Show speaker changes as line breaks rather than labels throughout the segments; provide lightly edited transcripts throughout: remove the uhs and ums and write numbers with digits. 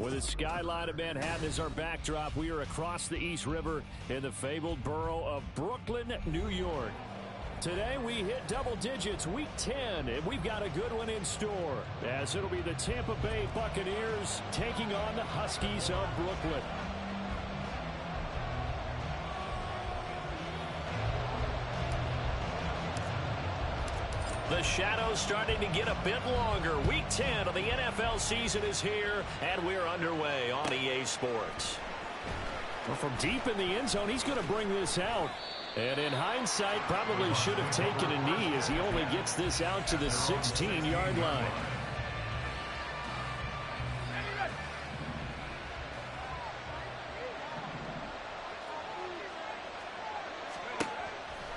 With the skyline of Manhattan as our backdrop, we are across the East River in the fabled borough of Brooklyn, New York. Today we hit double digits, week 10, and we've got a good one in store, as it'll be the Tampa Bay Buccaneers taking on the Huskies of Brooklyn. The shadow's starting to get a bit longer. Week 10 of the NFL season is here, and we're underway on EA Sports. Well, from deep in the end zone, he's going to bring this out. And in hindsight, probably should have taken a knee as he only gets this out to the 16-yard line.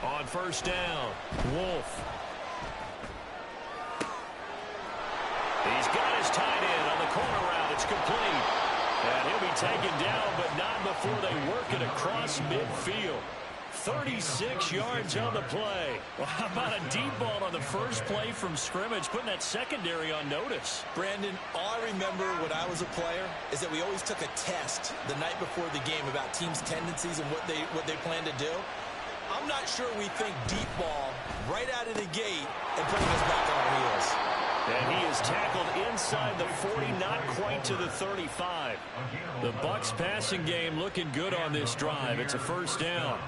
On first down, Wolf. He's got his tight end on the corner route. It's complete. And he'll be taken down, but not before they work it across midfield. 36 yards on the play. Well, how about a deep ball on the first play from scrimmage, putting that secondary on notice?
Brandon, all I remember when I was a player is that we always took a test the night before the game about teams' tendencies and what they plan to do. I'm not sure we think deep ball right out of the gate and putting us back on our heels.
And he is tackled inside the 40, not quite to the 35. The Bucs passing game looking good on this drive. It's a first down.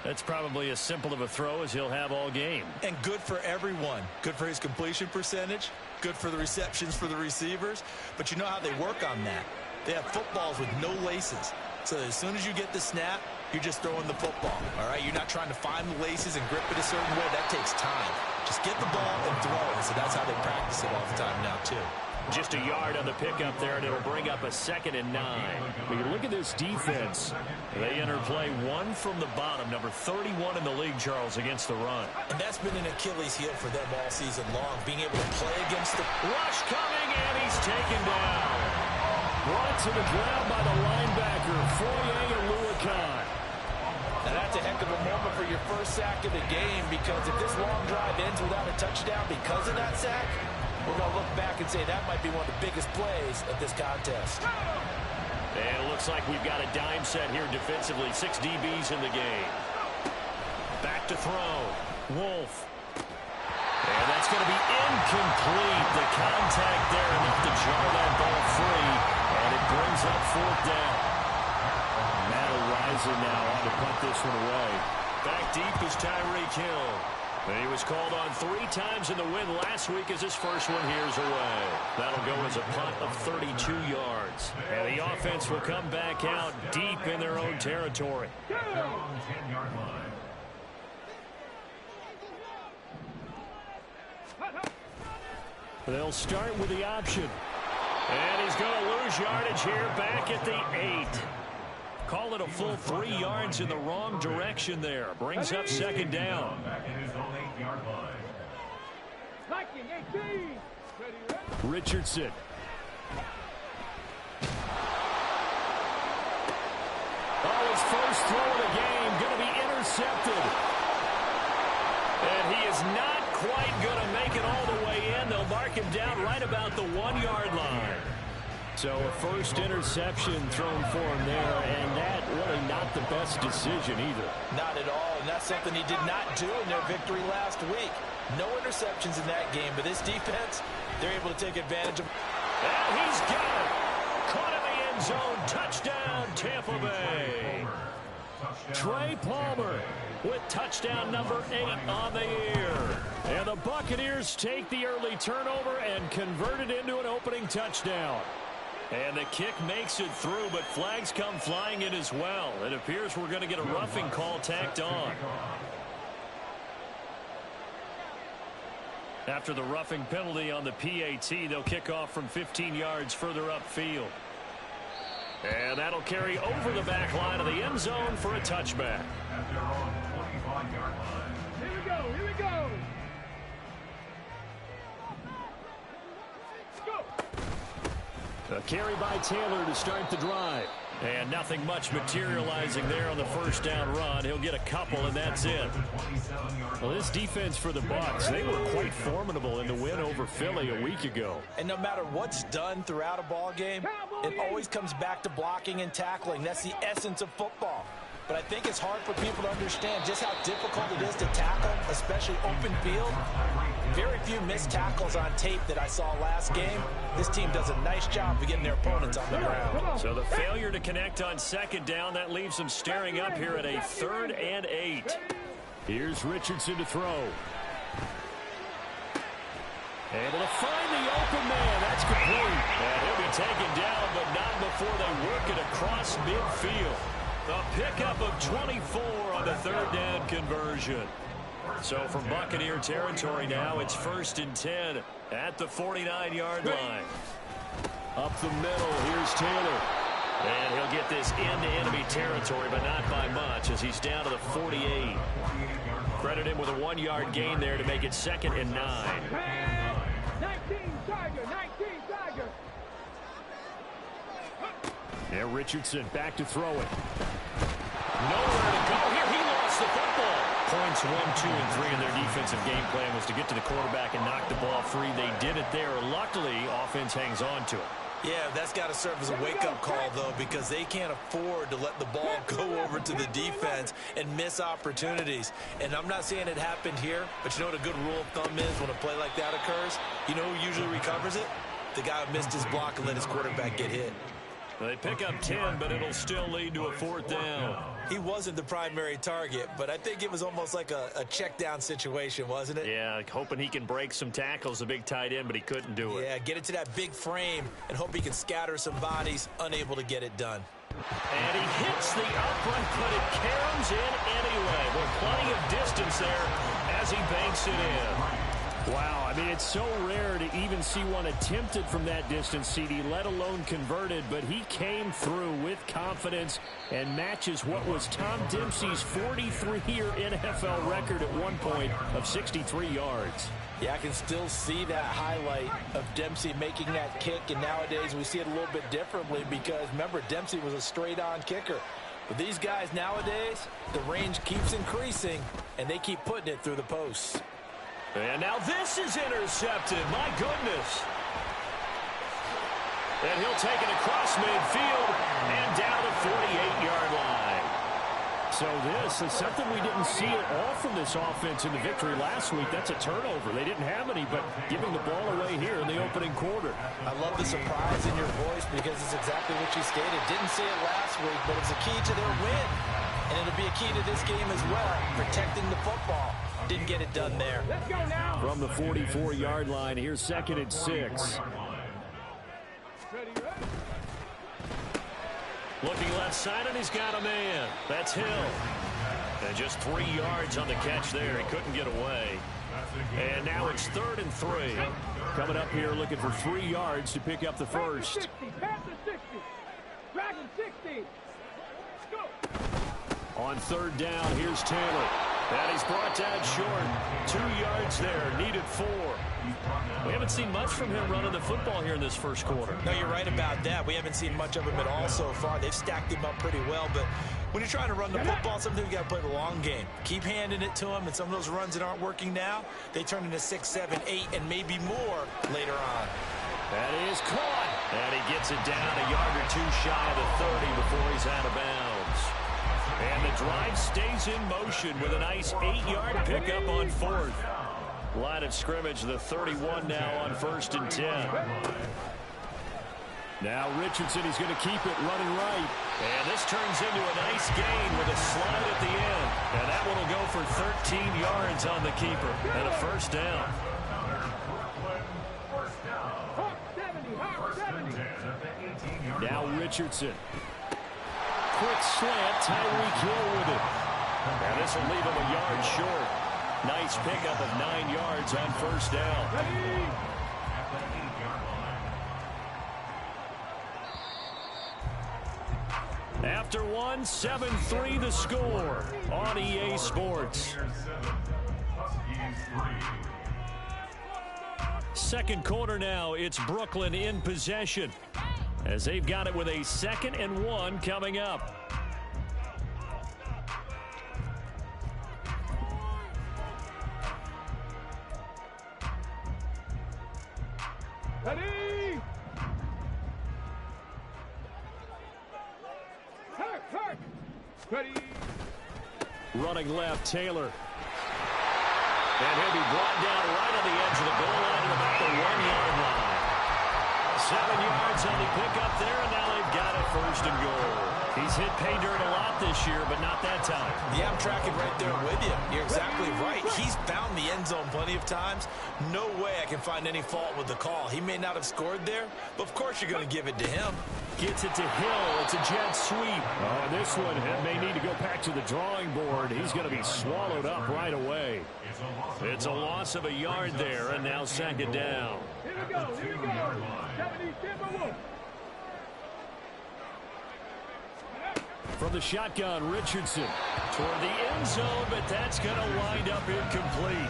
That's probably as simple of a throw as he'll have all game.
And good for everyone. Good for his completion percentage. Good for the receptions for the receivers. But you know how they work on that. They have footballs with no laces. So as soon as you get the snap, you're just throwing the football. All right? You're not trying to find the laces and grip it a certain way. That takes time. Just get the ball and throw it. So that's how they practice it all the time now, too.
Just a yard on the pickup there, and it'll bring up a 2nd and 9. We can look at this defense. They enter play one from the bottom, number 31 in the league, Charles, against the run.
And that's been an Achilles heel for them all season long, being able to play against the
rush coming, and he's taken down. Brought to the ground by the linebacker, Foye Aluakon.
Now that's a heck of a moment for your first sack of the game, because if this long drive ends without a touchdown because of that sack, we're going to look back and say that might be one of the biggest plays of this contest.
And it looks like we've got a dime set here defensively. 6 DBs in the game. Back to throw. Wolf. And that's going to be incomplete. The contact there enough to jar that ball free. And it brings up 4th down. Matt Rising now on to punt this one away. Back deep is Tyreek Hill. He was called on 3 times in the win last week as his first one here's away. That'll go as a punt of 32 yards. And the offense will come back out deep in their own territory. They'll start with the option. And he's going to lose yardage here back at the 8. Call it a full 3 yards in the wrong direction there. Brings up 2nd down. Richardson. Oh, his first throw of the game going to be intercepted. And he is not quite going to make it all the way in. They'll mark him down right about the 1-yard line. So a first interception thrown for him there, and that really not the best decision either.
Not at all, and that's something he did not do in their victory last week. No interceptions in that game, but this defense, they're able to take advantage of.
And he's got it. Caught in the end zone. Touchdown, Tampa Bay. Trey Palmer with touchdown number 8 on the year. And the Buccaneers take the early turnover and convert it into an opening touchdown. And the kick makes it through, but flags come flying in as well. It appears we're going to get a roughing call tacked on. After the roughing penalty on the PAT, they'll kick off from 15 yards further upfield. And that'll carry over the back line of the end zone for a touchback.
Here we go, here we go.
A carry by Taylor to start the drive. And nothing much materializing there on the first down run. He'll get a couple, and that's it. Well, this defense for the Bucs, they were quite formidable in the win over Philly a week ago.
And no matter what's done throughout a ball game, it always comes back to blocking and tackling. That's the essence of football. But I think it's hard for people to understand just how difficult it is to tackle, especially open field. Very few missed tackles on tape that I saw last game. This team does a nice job of getting their opponents on the ground.
So the failure to connect on second down, that leaves them staring up here at a 3rd and 8. Here's Richardson to throw. Able to find the open man. That's complete. And he'll be taken down, but not before they work it across midfield. A pickup of 24 on the 3rd down conversion. So from Buccaneer territory now, it's 1st and 10 at the 49-yard line. Up the middle, here's Taylor. And he'll get this into enemy territory, but not by much as he's down to the 48. Credit him with a 1-yard gain there to make it 2nd and 9.
19 Tiger, 19 Tiger.
Now Richardson back to throw it. Nowhere to go here. He lost the football. Points 1, 2, and 3 in their defensive game plan was to get to the quarterback and knock the ball free. They did it there. Luckily, offense hangs on to it.
Yeah, that's got to serve as a wake-up call, though, because they can't afford to let the ball go over to the defense and miss opportunities. And I'm not saying it happened here, but you know what a good rule of thumb is when a play like that occurs? You know who usually recovers it? The guy who missed his block and let his quarterback get hit.
They pick up 10, but it'll still lead to a 4th down.
He wasn't the primary target, but I think it was almost like a check-down situation, wasn't it?
Yeah, hoping he can break some tackles, a big tight end, but he couldn't do it.
Yeah, get it to that big frame and hope he can scatter some bodies, unable to get it done.
And he hits the upright, but it caroms in anyway. With plenty of distance there as he banks it in. Wow, I mean, it's so rare to even see one attempted from that distance, CD, let alone converted, but he came through with confidence and matches what was Tom Dempsey's 43-year NFL record at one point of 63 yards.
Yeah, I can still see that highlight of Dempsey making that kick, and nowadays we see it a little bit differently because, remember, Dempsey was a straight-on kicker. But these guys nowadays, the range keeps increasing, and they keep putting it through the posts.
And now this is intercepted. My goodness. And he'll take it across midfield and down the 48-yard line. So this is something we didn't see at all from this offense in the victory last week. That's a turnover. They didn't have any, but giving the ball away here in the opening quarter.
I love the surprise in your voice because it's exactly what you stated. Didn't see it last week, but it's a key to their win. And it'll be a key to this game as well, protecting the football. Didn't get it done there.
Let's go now.
From the 44-yard line, here's 2nd and 6.
Ready.
Looking left side, and he's got a man. That's Hill. And just 3 yards on the catch there. He couldn't get away. And now it's 3rd and 3. Coming up here looking for 3 yards to pick up the first.
60, pass to 60. Dragon 60. Go.
On 3rd down, here's Taylor. And he's brought down short. 2 yards there, needed 4. We haven't seen much from him running the football here in this first quarter.
No, you're right about that. We haven't seen much of him at all so far. They've stacked him up pretty well, but when you're trying to run the football, sometimes you got to play the long game. Keep handing it to him, and some of those runs that aren't working now, they turn into 6, 7, 8, and maybe more later on.
That is caught. And he gets it down a yard or 2 shy of the 30 before he's out of bounds. And the drive stays in motion with a nice 8-yard pickup on 4th. Line of scrimmage, the 31 now on 1st and 10. Now Richardson, he's going to keep it running right. And this turns into a nice gain with a slide at the end. And that one will go for 13 yards on the keeper and a 1st down. Now Richardson. Quick slant, Tyreek Hill with it. And this will leave him a yard short. Nice pickup of 9 yards on 1st down. After one, 7-3 the score on EA Sports. Second quarter now, it's Brooklyn in possession. as they've got it with a 2nd and 1 coming up.
Ready? Hurt. Ready?
Running left, Taylor. And he'll be brought down right on the edge of the goal line at about the 1-yard line. 7 yards on the pickup there, and now they've got it 1st and goal. He's hit pay dirt a lot this year, but not that time.
Yeah, I'm tracking right there with you. You're exactly right. He's found the end zone plenty of times. No way I can find any fault with the call. He may not have scored there, but of course you're going to give it to him.
Gets it to Hill. It's a jet sweep. Oh, this one may need to go back to the drawing board. He's going to be swallowed up right away. It's a loss of a yard there, and now 2nd down.
Here we go. 70 Timberwolves.
From the shotgun, Richardson toward the end zone, but that's going to wind up incomplete.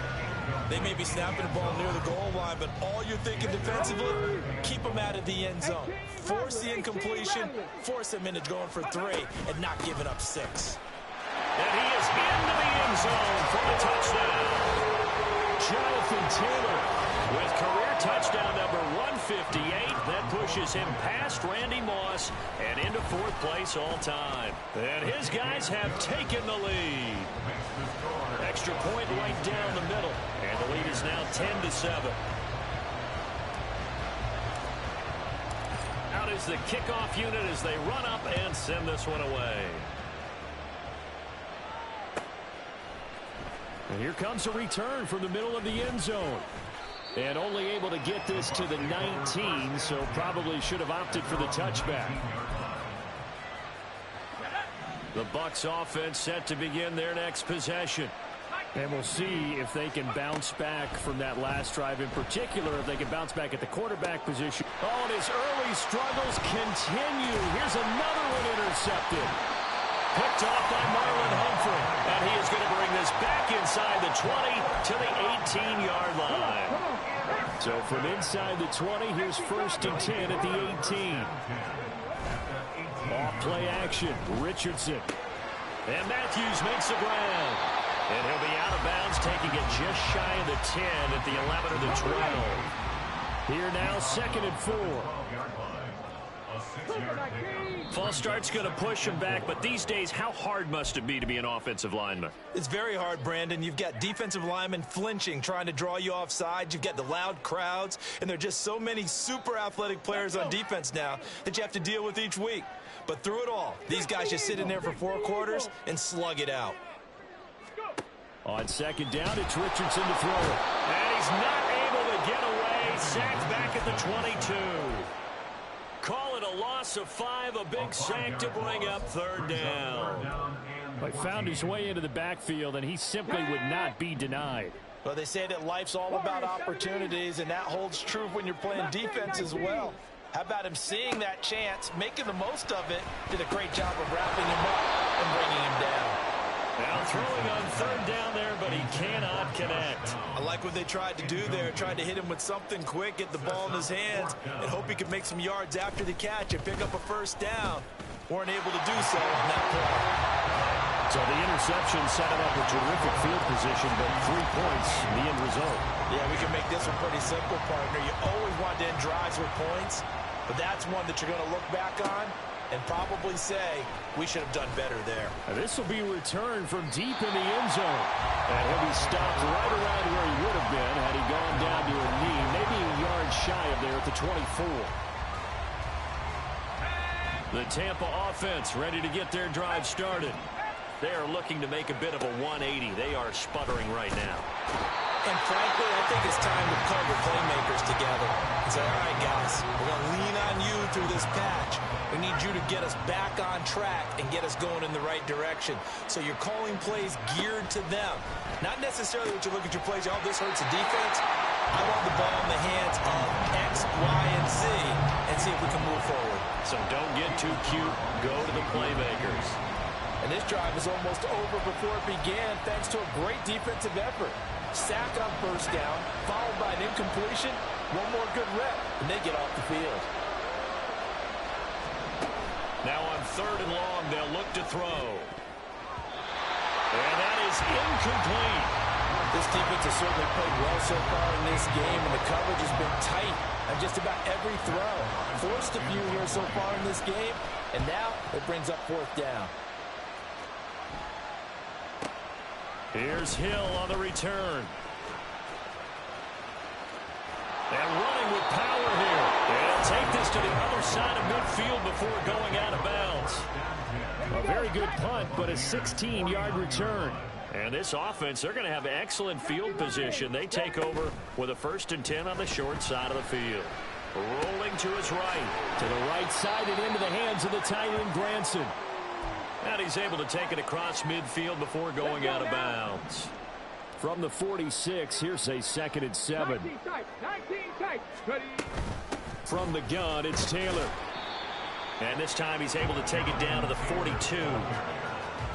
They may be snapping the ball near the goal line, but all you're thinking defensively, keep them out of the end zone. Force the incompletion, force them into going for 3, and not giving up 6.
And he is into the end zone for the touchdown. Jonathan Taylor with career touchdown number 158. That pushes him past Randy Moss and into 4th place all time. And his guys have taken the lead. Extra point right down the middle. And the lead is now 10-7. Out is the kickoff unit as they run up and send this one away. And here comes a return from the middle of the end zone. And only able to get this to the 19, so probably should have opted for the touchback. The Bucs offense set to begin their next possession. And we'll see if they can bounce back from that last drive, in particular, if they can bounce back at the quarterback position. Oh, and his early struggles continue. Here's another one intercepted. Picked off by Marlon Humphrey. And he is going to bring this back inside the 20 to the 18-yard line. So from inside the 20, here's 1st and 10 at the 18. Off play action, Richardson. And Matthews makes the ground. And he'll be out of bounds, taking it just shy of the 10 at the 11 or the 12. Here now, 2nd and 4. False start's going to push him back, but these days, how hard must it be to be an offensive lineman?
It's very hard, Brandon. You've got defensive linemen flinching, trying to draw you off sides. You've got the loud crowds, and there are just so many super athletic players on defense now that you have to deal with each week. But through it all, these guys just sit in there for 4 quarters and slug it out.
On 2nd down, it's Richardson to throw it. And he's not able to get away. Sacked back at the 22. Call it a loss of 5, a big sack to bring up 3rd down. But found his way into the backfield, and he simply would not be denied.
Well, they say that life's all about opportunities, and that holds true when you're playing defense as well. How about him seeing that chance, making the most of it, did a great job of wrapping him up and bringing him down.
Now throwing on 3rd down there, but he cannot connect.
I like what they tried to do there. Tried to hit him with something quick, get the ball in his hands, and hope he could make some yards after the catch and pick up a 1st down. Weren't able to do so on that play.
So the interception set him up a terrific field position, but 3 points, the end result.
Yeah, we can make this one pretty simple, partner. You always want to end drives with points, but that's one that you're going to look back on and probably say, we should have done better there.
Now this will be returned from deep in the end zone. And he'll be stopped right around where he would have been had he gone down to a knee, maybe a yard shy of there at the 24. The Tampa offense ready to get their drive started. They are looking to make a bit of a 180. They are sputtering right now.
And frankly, I think it's time to call your playmakers together and say, all right, guys, we're going to lean on you through this patch. We need you to get us back on track and get us going in the right direction. So you're calling plays geared to them. Not necessarily what you look at your plays, oh, this hurts the defense. I want the ball in the hands of X, Y, and Z and see if we can move forward.
So don't get too cute. Go to the playmakers.
And this drive is almost over before it began thanks to a great defensive effort. Sack on 1st down, followed by an incompletion. One more good rep, and they get off the field.
Now on 3rd and long, they'll look to throw. And that is incomplete.
This defense has certainly played well so far in this game, and the coverage has been tight on just about every throw. Forced a few here so far in this game, and now it brings up 4th down.
Here's Hill on the return. And running with power here. They'll take this to the other side of midfield before going out of bounds. A very good punt, but a 16-yard return. And this offense, they're going to have excellent field position. They take over with a 1st and 10 on the short side of the field. Rolling to his right.
To the right side and into the hands of the tight end, Granson.
And he's able to take it across midfield before going out of bounds.
From the 46, here's a 2nd and 7.
19 tight. Ready.
From the gun, it's Taylor. And this time he's able to take it down to the 42.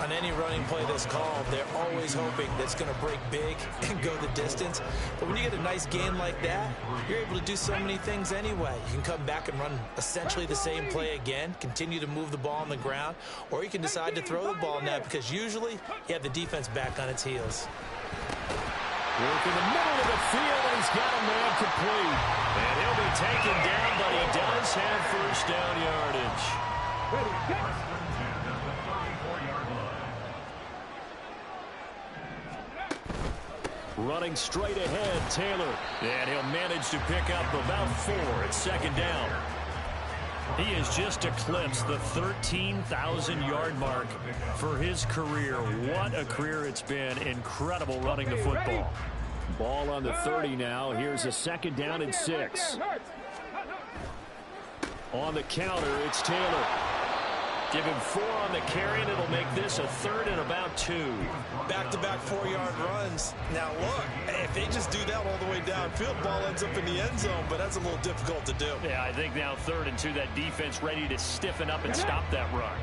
On any running play that's called, they're always hoping that's going to break big and go the distance. But when you get a nice gain like that, you're able to do so many things anyway. You can come back and run essentially the same play again, continue to move the ball on the ground, or you can decide to throw the ball now because usually you have the defense back on its heels.
Work in the middle of the field, and he's got a man complete.
And he'll be taken down, but he does have 1st down yardage.
Ready.
Running straight ahead, Taylor. And he'll manage to pick up about 4 at 2nd down. He has just eclipsed the 13,000-yard mark for his career. What a career it's been. Incredible running the football.
Ball on the 30 now. Here's a 2nd down and 6.
On the counter, it's Taylor. Give him 4 on the carry, and it'll make this a 3rd and about 2.
Back-to-back 4-yard runs. Now, look, if they just do that all the way downfield, ball ends up in the end zone, but that's a little difficult to do.
Yeah, I think now 3rd and 2, that defense ready to stiffen up and stop that run.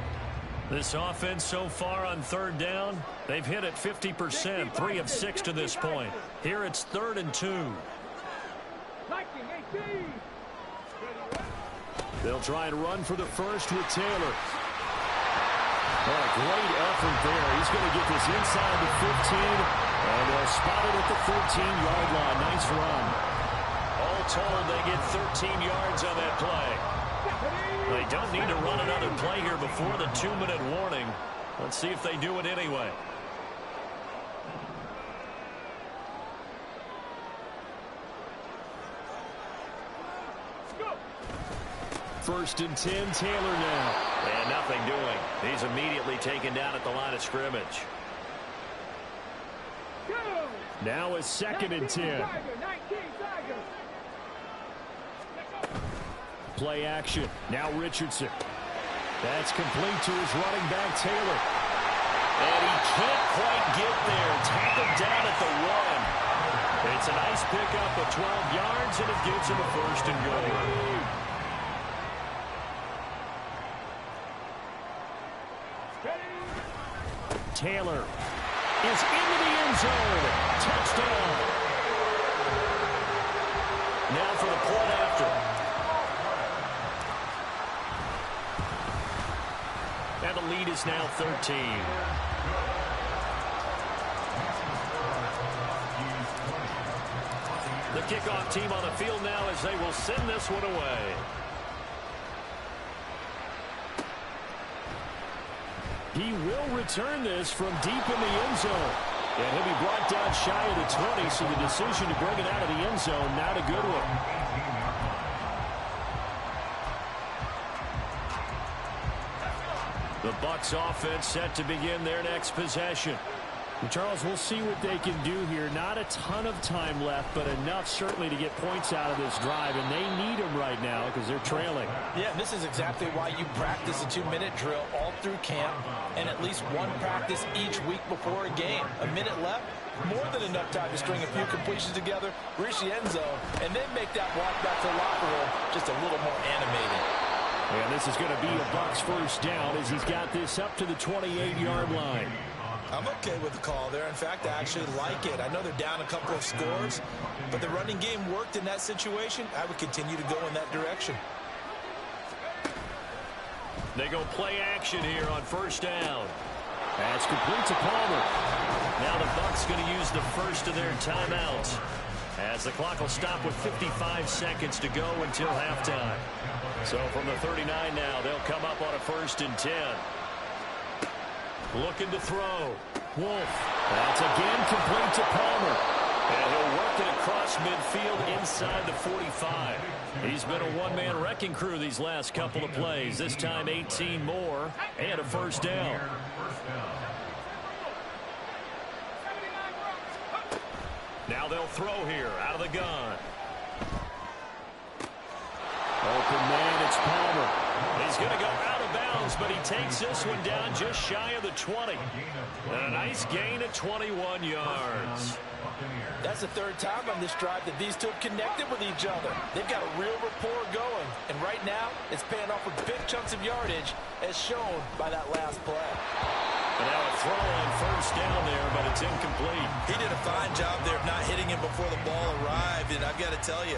This offense so far on 3rd down, they've hit it 50%, 3 of 6 to this point. Here it's 3rd and 2.
They'll try and run for the first with Taylor. What a great effort there. He's going to get this inside the 15, and they'll spot it at the 13-yard line. Nice run.
All told, they get 13 yards on that play. They don't need to run another play here before the 2-minute warning. Let's see if they do it anyway.
First and 10, Taylor now.
And nothing doing. He's immediately taken down at the line of scrimmage.
Now a 2nd and 10. Play action. Now Richardson. That's complete to his running back, Taylor.
And he can't quite get there. Tackled down at the 1. It's a nice pickup of 12 yards, and it gives him a 1st and goal.
Taylor is into the end zone. Touchdown.
Now for the point after. And the lead is now 13. The kickoff team on the field now as they will send this one away.
He will return this from deep in the end zone. And he'll be brought down shy of the 20, so the decision to bring it out of the end zone, not a good one. The Bucs offense set to begin their next possession. Charles, we'll see what they can do here. Not a ton of time left, but enough certainly to get points out of this drive, and they need them right now because they're trailing.
Yeah, this is exactly why you practice a 2-minute drill all through camp and at least one practice each week before a game. A minute left, more than enough time to string a few completions together, reach the end zone, and then make that walk back to the locker room just a little more animated.
And this is going to be a Bucs 1st down as he's got this up to the 28-yard line.
I'm okay with the call there. In fact, I actually like it. I know they're down a couple of scores, but the running game worked in that situation. I would continue to go in that direction.
They go play action here on first down.
That's complete to Palmer.
Now the Bucs going to use the first of their timeouts, as the clock will stop with 55 seconds to go until halftime. So from the 39 now, they'll come up on a 1st and 10. Looking to throw.
Wolf. That's again complete to Palmer.
And he'll work it across midfield inside the 45. He's been a one-man wrecking crew these last couple of plays. This time 18 more and a 1st down. Now they'll throw here out of the gun.
Open man, it's Palmer.
He's going to go out of bounds, but he takes this one down just shy of the 20. And a nice gain of 21 yards.
That's the 3rd time on this drive that these two have connected with each other. They've got a real rapport going, and right now it's paying off with big chunks of yardage, as shown by that last play.
And now a throw on 1st down there, but it's incomplete.
He did a fine job there of not hitting him before the ball arrived, and I've got to tell you,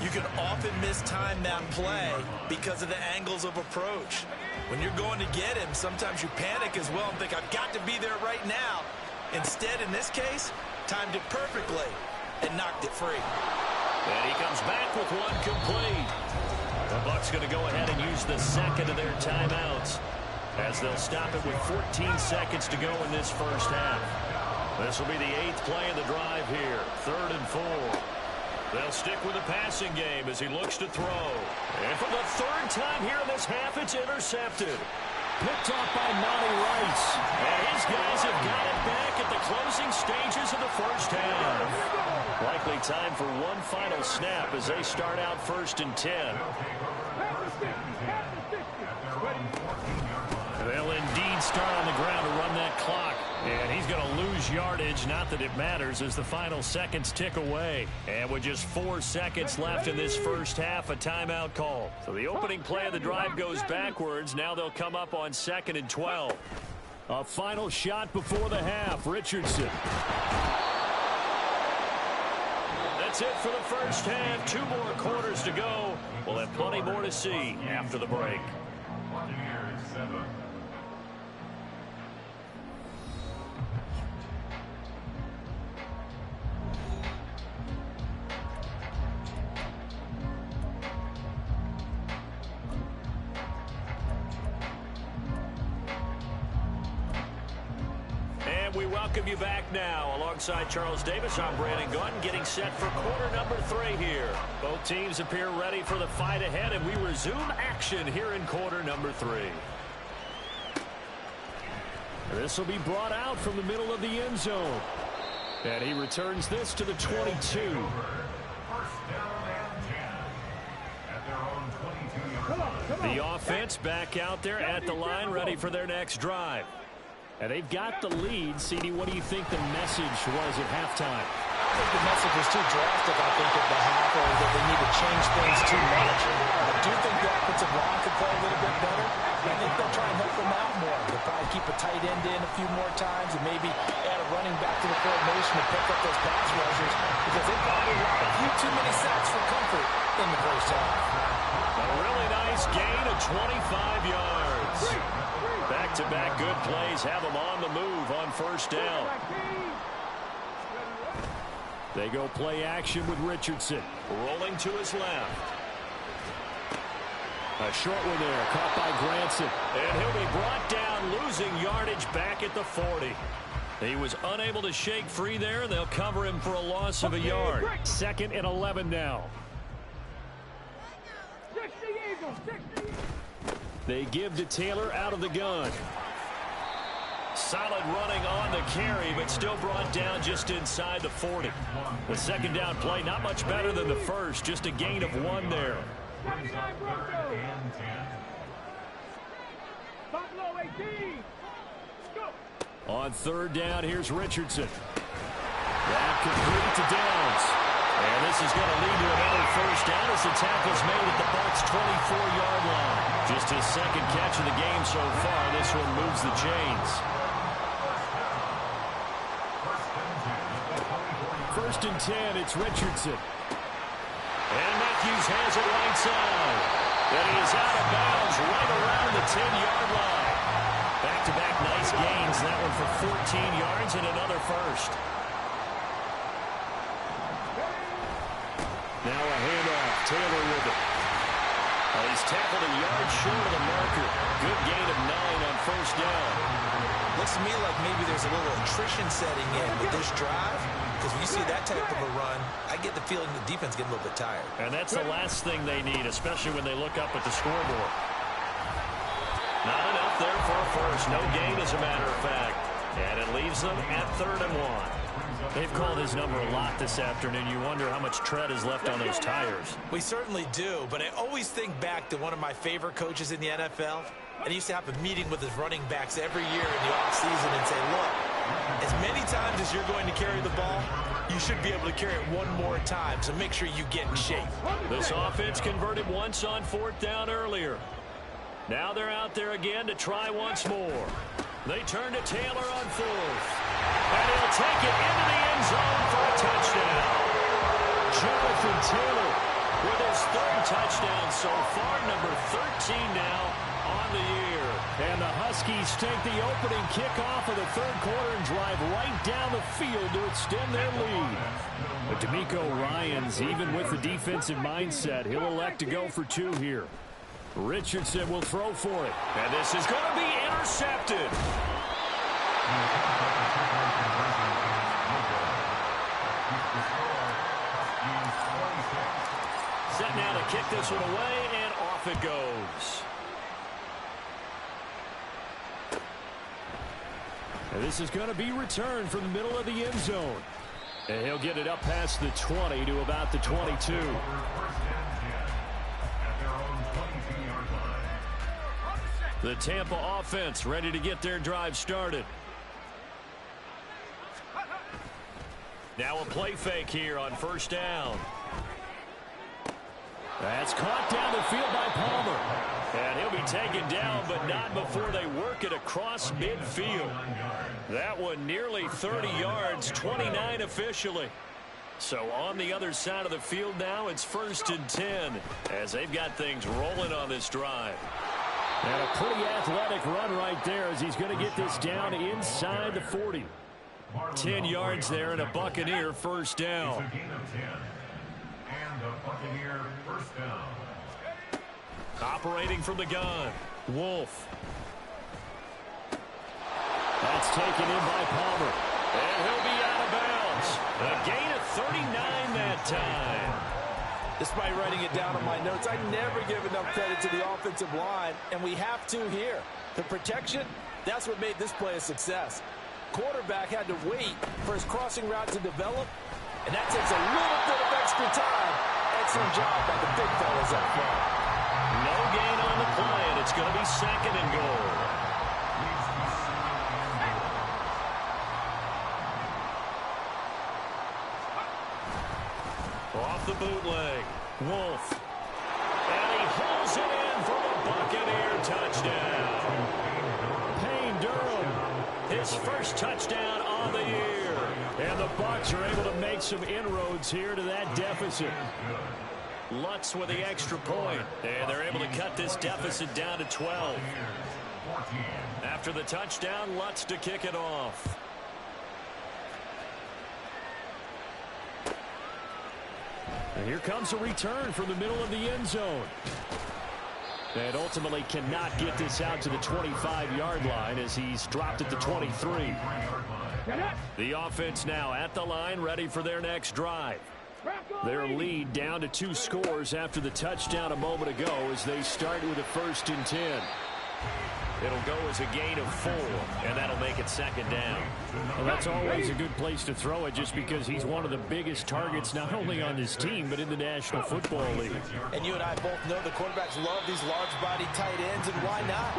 you can often mistime that play because of the angles of approach. When you're going to get him, sometimes you panic as well and think, I've got to be there right now. Instead, in this case, timed it perfectly and knocked it free.
And he comes back with one complete. The Bucs going to go ahead and use the 2nd of their timeouts, as they'll stop it with 14 seconds to go in this 1st half. This will be the 8th play of the drive here. 3rd and 4. They'll stick with the passing game as he looks to throw. And for the 3rd time here in this half, it's intercepted.
Picked off by Monty Rice.
And his guys have got it back at the closing stages of the 1st half. Likely time for one final snap as they start out 1st and 10. They'll indeed start on the ground to run that clock. And he's going to lose yardage. Not that it matters as the final seconds tick away. And with just 4 seconds left in this 1st half, a timeout call. So the opening play of the drive goes backwards. Now they'll come up on 2nd and 12.
A final shot before the half. Richardson.
That's it for the 1st half. 2 more quarters to go. We'll have plenty more to see after the break. We welcome you back now. Alongside Charles Davis, I'm Brandon Gunn, getting set for quarter number 3 here. Both teams appear ready for the fight ahead, and we resume action here in quarter number 3.
This will be brought out from the middle of the end zone. And he returns this to the 22. The offense back out there at the line, ready for their next drive. And they've got the lead. CD, what do you think the message was at halftime?
I think the message was too drastic, I think, at the half, or that they need to change things too much. I do think the offensive line could play a little bit better. I think they'll try and help them out more. They'll probably keep a tight end in a few more times and maybe add a running back to the formation to pick up those pass rushers, because they probably allowed a few too many sacks for comfort in the 1st half.
A really nice gain of 25 yards. Back-to-back good plays have them on the move on 1st down.
They go play action with Richardson.
Rolling to his left.
A short one there, caught by Granson.
And he'll be brought down, losing yardage back at the 40. He was unable to shake free there, and they'll cover him for a loss of a yard.
2nd and 11 now. They give to Taylor out of the gun.
Solid running on the carry, but still brought down just inside the 40. The 2nd down play, not much better than the first, just a gain of 1 there.
On 3rd down, here's Richardson. That complete to Downs.
And this is going to lead to another 1st down as the tackle's made at the Bucs' 24-yard line. Just his 2nd catch of the game so far. This one moves the chains.
1st and 10, it's Richardson.
And Matthews has it right side. And he is out of bounds right around the the 10-yard line. Back-to-back nice gains. That one for 14 yards and another first.
Now a handoff. Taylor with it.
He's tackled a yard short of the marker. Good gain of 9 on first down.
Looks to me like maybe there's a little attrition setting in with this drive. Because when you see that type of a run, I get the feeling the defense getting a little bit tired.
And that's the last thing they need, especially when they look up at the scoreboard. Not enough there for a first. No gain, as a matter of fact. And it leaves them at 3rd and 1.
They've called his number a lot this afternoon. You wonder how much tread is left on those tires.
We certainly do, but I always think back to one of my favorite coaches in the NFL. And he used to have a meeting with his running backs every year in the offseason and say, look, as many times as you're going to carry the ball, you should be able to carry it one more time, so make sure you get in shape.
This offense converted once on 4th down earlier. Now they're out there again to try once more. They turn to Taylor on 4th. And he'll take it into the end zone for a touchdown. Jonathan Taylor with his 3rd touchdown so far, number 13 now on the year.
And the Huskies take the opening kickoff of the 3rd quarter and drive right down the field to extend their lead. But D'Amico Ryans, even with the defensive mindset, he'll elect to go for 2 here. Richardson will throw for it.
And this is going to be intercepted. Set now to kick this one away, and off it goes.
And this is going to be returned from the middle of the end zone. And he'll get it up past the 20 to about the 22.
The Tampa offense ready to get their drive started. Now a play fake here on 1st down.
That's caught down the field by Palmer.
And he'll be taken down, but not before they work it across midfield. That one nearly 30 yards, 29 officially. So on the other side of the field now, it's 1st and 10 as they've got things rolling on this drive.
And a pretty athletic run right there as he's going to get this down inside the 40.
10 yards there and a Buccaneer 1st down. Operating from the gun, Wolf.
That's taken in by Palmer.
And he'll be out of bounds. A gain of 39 that time.
Despite writing it down on my notes, I never give enough credit to the offensive line, and we have to here. The protection, that's what made this play a success. Quarterback had to wait for his crossing route to develop, and that takes a little bit of extra time. Excellent job by the big fellas up front.
No gain on the play, and it's going to be 2nd and goal. Off the bootleg, Wolf. And he holds it in for the Buccaneer touchdown.
Payne Durham,
His 1st touchdown on the year.
and the Bucs are able to make some inroads here to that deficit.
Lutz with the extra point, and they're able to cut this deficit down to 12. After the touchdown, Lutz to kick it off.
And here comes a return from the middle of the end zone. And ultimately cannot get this out to the 25-yard line as he's dropped at the 23. The offense now at the line, ready for their next drive. Their lead down to 2 scores after the touchdown a moment ago as they start with a 1st and 10.
It'll go as a gain of 4, and that'll make it 2nd down.
Well, that's always a good place to throw it just because he's one of the biggest targets not only on his team but in the National Football League.
And you and I both know the quarterbacks love these large-body tight ends, and why not?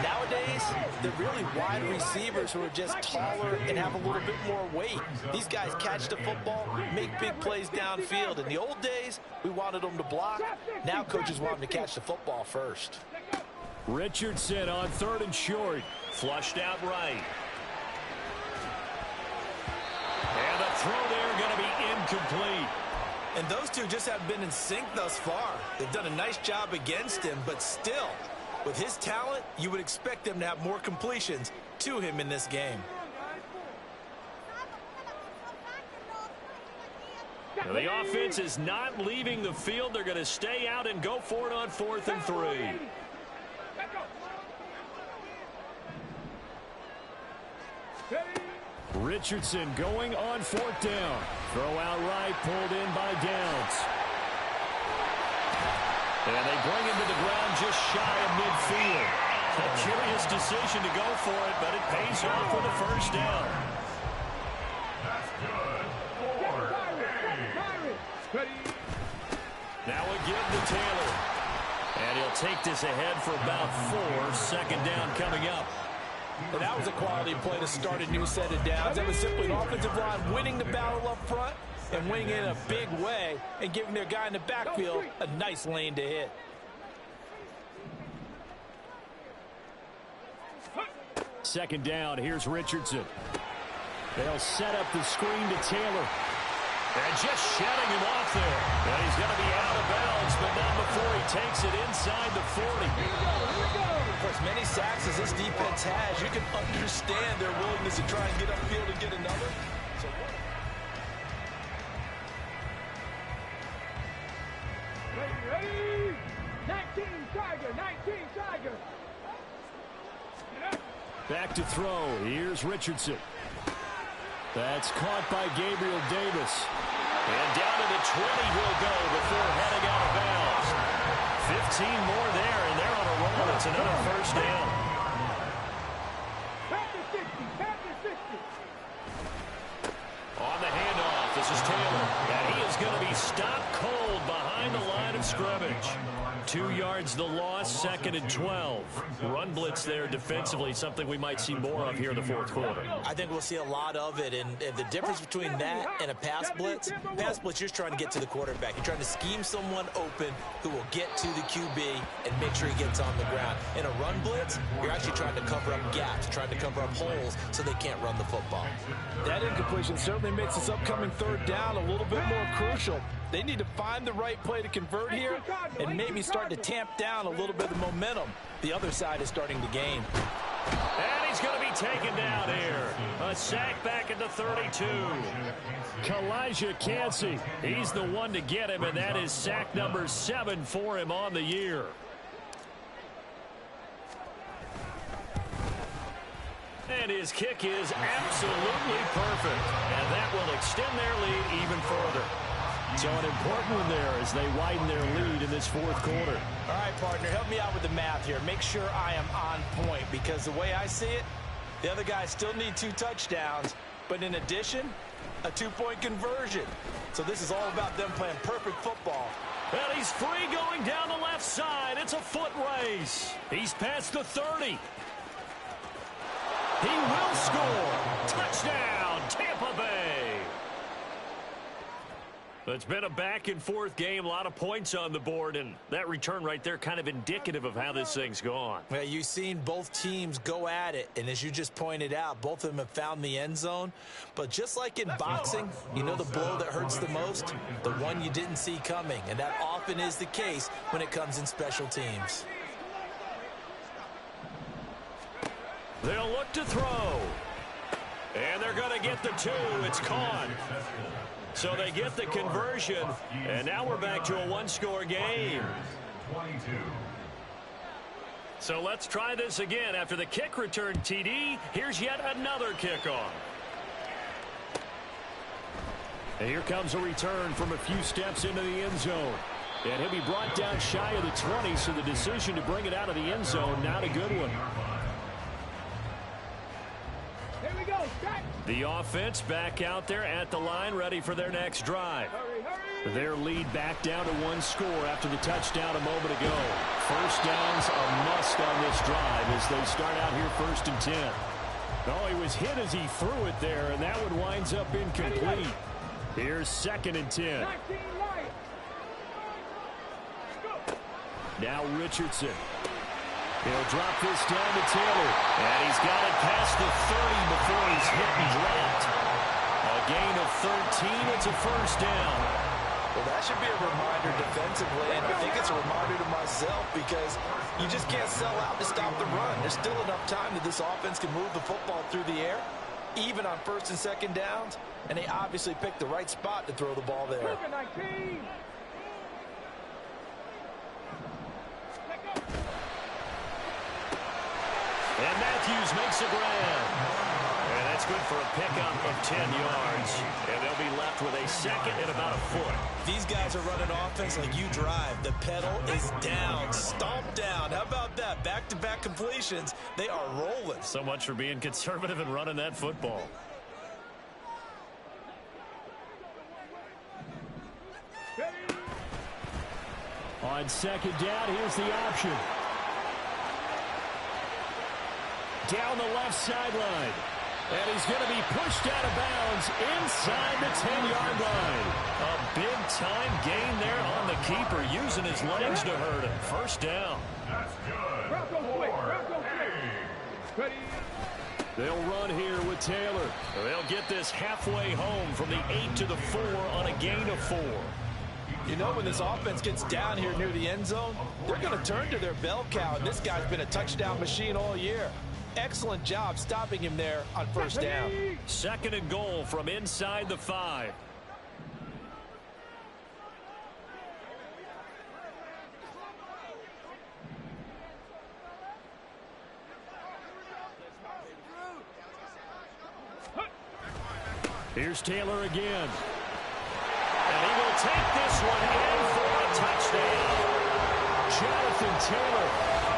Nowadays, they're really wide receivers who are just taller and have a little bit more weight. These guys catch the football, make big plays downfield. In the old days, we wanted them to block. Now coaches want them to catch the football first.
Richardson on 3rd and short.
Flushed out right. And the throw there going to be incomplete.
And those two just haven't been in sync thus far. They've done a nice job against him, but still, With his talent, you would expect them to have more completions to him in this game.
Now, the offense is not leaving the field. They're going to stay out and go for it on 4th and 3.
Richardson going on 4th down. Throw out right, pulled in by Downs. And they bring him to the ground just shy of midfield. A curious decision to go for it, but it pays off with a first down. Now a give to Taylor. And he'll take this ahead for about 4. Second down coming up.
And that was a quality play to start a new set of downs. That was simply an offensive line winning the battle up front and winning in a big way and giving their guy in the backfield a nice lane to hit.
Second down, here's Richardson. They'll set up the screen to Taylor.
And just shedding him off there. And he's going to be out of bounds, but not before he takes it inside the 40.
For as many sacks as this defense has, you can understand their willingness to try and get upfield and get another. So
Ready? 19 Tiger, 19 Tiger.
Back to throw. Here's Richardson. That's caught by Gabriel Davis.
And down to the 20 he'll go before heading out of bounds. 15 more there, and they're on a roll. It's another first down.
Back to 60, back to 60.
On the handoff, this is Taylor. And he is going to be stopped cold behind the line of scrimmage. 2 yards the loss, 2nd and 12. Run blitz there defensively, something we might see more of here in the 4th quarter.
I think we'll see a lot of it, and the difference between that and a pass blitz, you're trying to get to the quarterback. You're trying to scheme someone open who will get to the QB and make sure he gets on the ground. In a run blitz, you're actually trying to cover up gaps, trying to cover up holes so they can't run the football.
That incompletion certainly makes this upcoming 3rd down a little bit more crucial. They need to find the right play to convert here and maybe start to tamp down a little bit of momentum. The other side is starting to gain.
And he's going to be taken down here. A sack back at the 32.
Kalijah Cansey, he's the one to get him, and that is sack number 7 for him on the year.
And his kick is absolutely perfect. And that will extend their lead even further.
So an important one there as they widen their lead in this 4th quarter.
All right, partner, help me out with the math here. Make sure I am on point, because the way I see it, the other guys still need 2 touchdowns, but in addition, a 2-point conversion. So this is all about them playing perfect football.
And he's free going down the left side. It's a foot race. He's past the 30. He will score. Touchdown, Tampa Bay. It's been a back-and-forth game, a lot of points on the board, and that return right there kind of indicative of how this thing's gone.
Well, you've seen both teams go at it, and as you just pointed out, both of them have found the end zone. But just like in boxing, you know the blow that hurts the most? The one you didn't see coming, and that often is the case when it comes in special teams.
They'll look to throw. And they're going to get the 2. It's caught. So they get the conversion, and now we're back to a 1-score game. So let's try this again. After the kick return TD, here's yet another kickoff.
And here comes a return from a few steps into the end zone. And he'll be brought down shy of the 20, so the decision to bring it out of the end zone, not a good one.
Here we go, set.
The offense back out there at the line, ready for their next drive.
Hurry, hurry.
Their lead back down to 1 score after the touchdown a moment ago. First down's a must on this drive as they start out here 1st and 10. Oh, he was hit as he threw it there, and that one winds up incomplete. Here's 2nd and 10.
19 right.
Now Richardson. He'll drop this down to Taylor. And he's got it past the 30 before he's hit and dropped. A gain of 13. It's a first down.
Well, that should be a reminder defensively, and I think it's a reminder to myself because you just can't sell out to stop the run. There's still enough time that this offense can move the football through the air, even on first and second downs, and they obviously picked the right spot to throw the ball there.
And Matthews makes a grab. And that's good for a pickup of 10 yards. And they'll be left with a second and about a foot.
These guys are running offense like you drive. The pedal is down, stomped down. How about that? Back-to-back completions. They are rolling.
So much for being conservative and running that football.
On second down, here's the option. Down the left sideline. And he's going to be pushed out of bounds inside the 10-yard line.
A big-time gain there on the keeper, using his legs to hurt him. First down.
They'll run here with Taylor.
They'll get this halfway home from the 8 to the 4 on a gain of 4.
You know, when this offense gets down here near the end zone, they're going to turn to their bell cow, and this guy's been a touchdown machine all year. Excellent job stopping him there on first down.
Second and goal from inside the 5.
Here's Taylor again.
And he will take this one in for a touchdown.
Jonathan Taylor,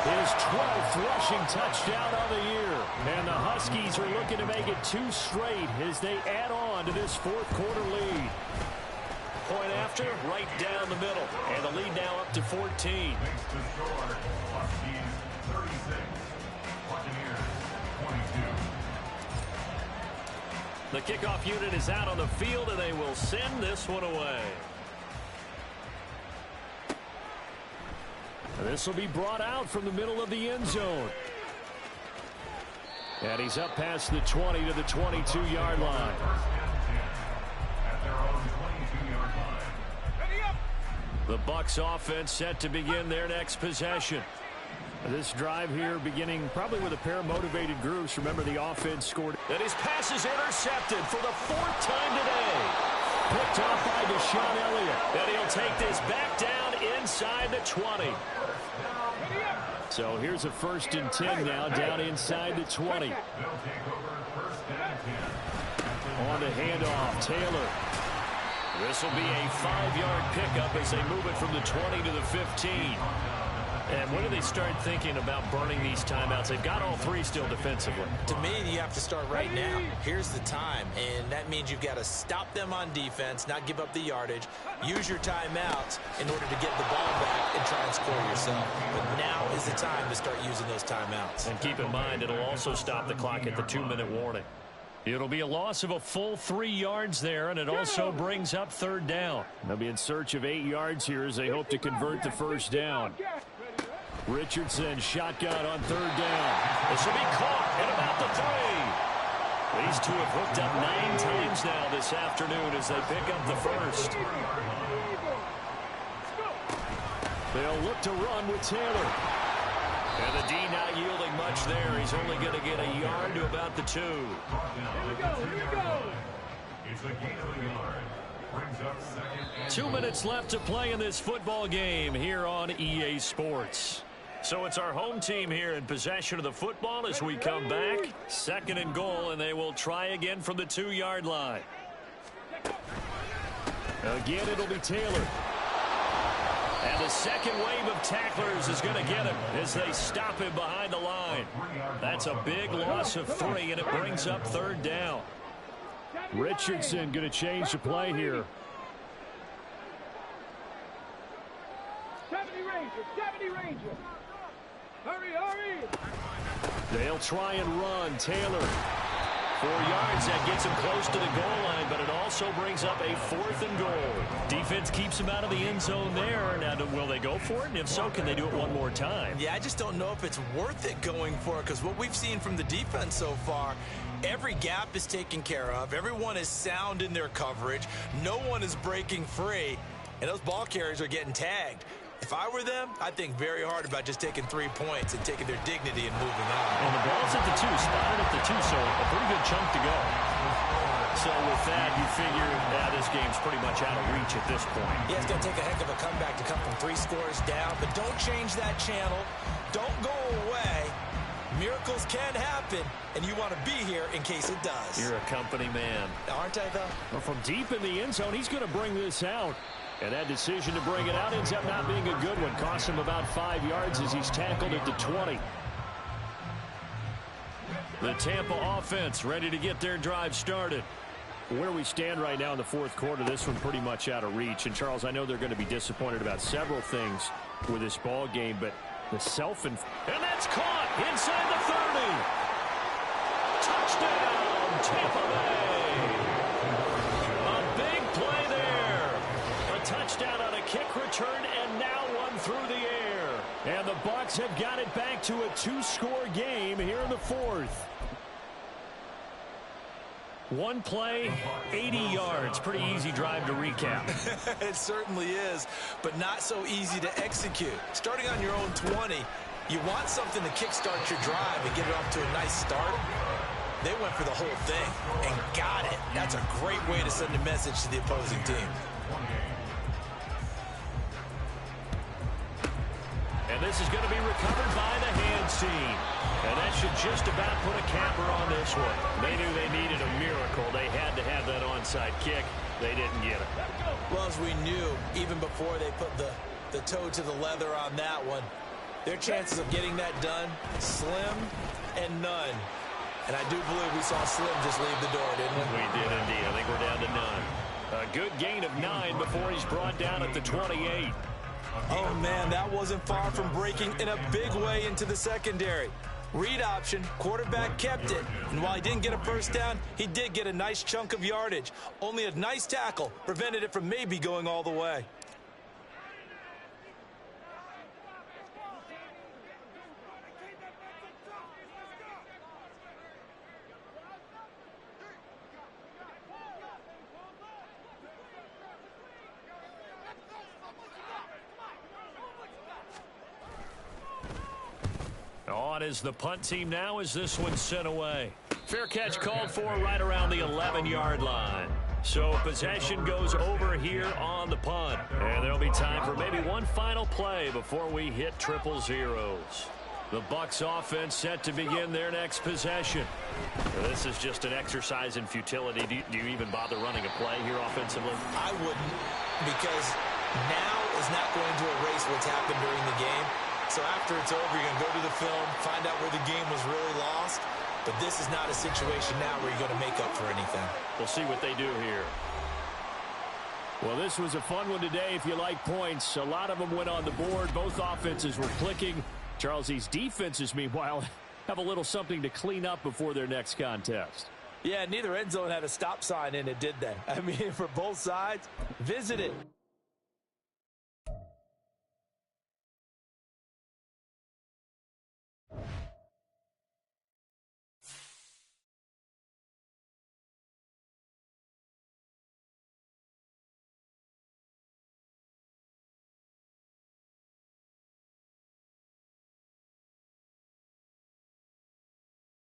his 12th rushing touchdown of the year. And the Huskies are looking to make it 2 straight as they add on to this fourth quarter lead.
Point after, right down the middle. And the lead now up to 14. The kickoff unit is out on the field, and they will send this one away.
This will be brought out from the middle of the end zone. And he's up past the 20 to the 22-yard line. The Bucs offense set to begin their next possession. This drive here beginning probably with a pair of motivated groups. Remember, the offense scored.
And his pass is intercepted for the 4th time today.
Picked off by Deshaun Elliott.
And he'll take this back down inside the 20.
So here's a 1st and 10 now down inside the 20. On the handoff, Taylor.
This will be a 5-yard pickup as they move it from the 20 to the 15. And when do they start thinking about burning these timeouts? They've got all 3 still defensively.
To me, you have to start right now. Here's the time, and that means you've got to stop them on defense, not give up the yardage, use your timeouts in order to get the ball back and try and score yourself. But now is the time to start using those timeouts.
And keep in mind, it'll also stop the clock at the 2-minute warning. It'll be a loss of a full 3 yards there, and it also brings up 3rd down.
They'll be in search of 8 yards here as they hope to convert the 1st down. Richardson shotgun on 3rd down.
This will be caught at about the 3. These two have hooked up 9 times now this afternoon as they pick up the 1st.
They'll look to run with Taylor.
And the D not yielding much there. He's only going to get a yard to about the 2.
Here we go.
It's a gain of a yard. Brings up 2nd and
2 minutes left to play in this football game here on EA Sports. So it's our home team here in possession of the football as we come back. 2nd and goal, and they will try again from the 2-yard line.
Again, it'll be Taylor.
And the second wave of tacklers is going to get him as they stop him behind the line. That's a big loss of 3, and it brings up 3rd down.
Richardson going to change the play here.
70 Ranger. Hurry.
They'll try and run. Taylor.
4 yards, that gets him close to the goal line, but it also brings up a 4th and goal. Defense keeps him out of the end zone there. Now, will they go for it? And if so, can they do it one more time?
Yeah, I just don't know if it's worth it going for it because what we've seen from the defense so far, every gap is taken care of. Everyone is sound in their coverage. No one is breaking free.
and those ball carriers are getting tagged. If I were them, I'd think very hard about just taking 3 points and taking their dignity and moving on.
And the ball's at the 2, spotted at the 2, so a pretty good chunk to go. So with that, you figure this game's pretty much out of reach at this point.
Yeah, it's going to take a heck of a comeback to come from 3 scores down, but don't change that channel. Don't go away. Miracles can happen, and you want to be here in case it does.
You're a company man.
Aren't I, though?
Well, from deep in the end zone, he's going to bring this out. And that decision to bring it out ends up not being a good one. Cost him about 5 yards as he's tackled at the 20. The Tampa offense ready to get their drive started. Where we stand right now in the fourth quarter, this one pretty much out of reach. And, Charles, I know they're going to be disappointed about several things with this ball game, but the and that's caught inside the 30. Touchdown, Tampa Bay. A big play there. A touchdown on a kick return, and now one through the air. And the Bucs have got it back to a 2-score game here in the fourth. One play, 80 yards. Pretty easy drive to recap.
It certainly is, but not so easy to execute. Starting on your own 20, you want something to kickstart your drive and get it off to a nice start. They went for the whole thing and got it. That's a great way to send a message to the opposing team.
And this is going to be recovered by the hands team. And that should just about put a capper on this one. They knew they needed a miracle. They had to have that onside kick. They didn't get it.
Well, as we knew, even before they put the toe to the leather on that one, their chances of getting that done, slim and none. And I do believe we saw Slim just leave the door, didn't we?
We did indeed. I think we're down to none. A good gain of 9 before he's brought down at the 28.
Oh, man, that wasn't far from breaking in a big way into the secondary. Read option, quarterback kept it. And while he didn't get a first down, he did get a nice chunk of yardage. Only a nice tackle prevented it from maybe going all the way.
On is the punt team now as this one's sent away. Fair catch called for right around the 11-yard line. So possession goes over here on the punt. And there'll be time for maybe one final play before we hit triple zeros. The Bucs offense set to begin their next possession. This is just an exercise in futility. Do you even bother running a play here offensively?
I wouldn't, because now is not going to erase what's happened during the game. So after it's over, you're going to go to the film, find out where the game was really lost. But this is not a situation now where you're going to make up for anything.
We'll see what they do here.
Well, this was a fun one today if you like points. A lot of them went on the board. Both offenses were clicking. Charles, these defenses, meanwhile, have a little something to clean up before their next contest.
Yeah, neither end zone had a stop sign in it, did they? I mean, for both sides, visit it.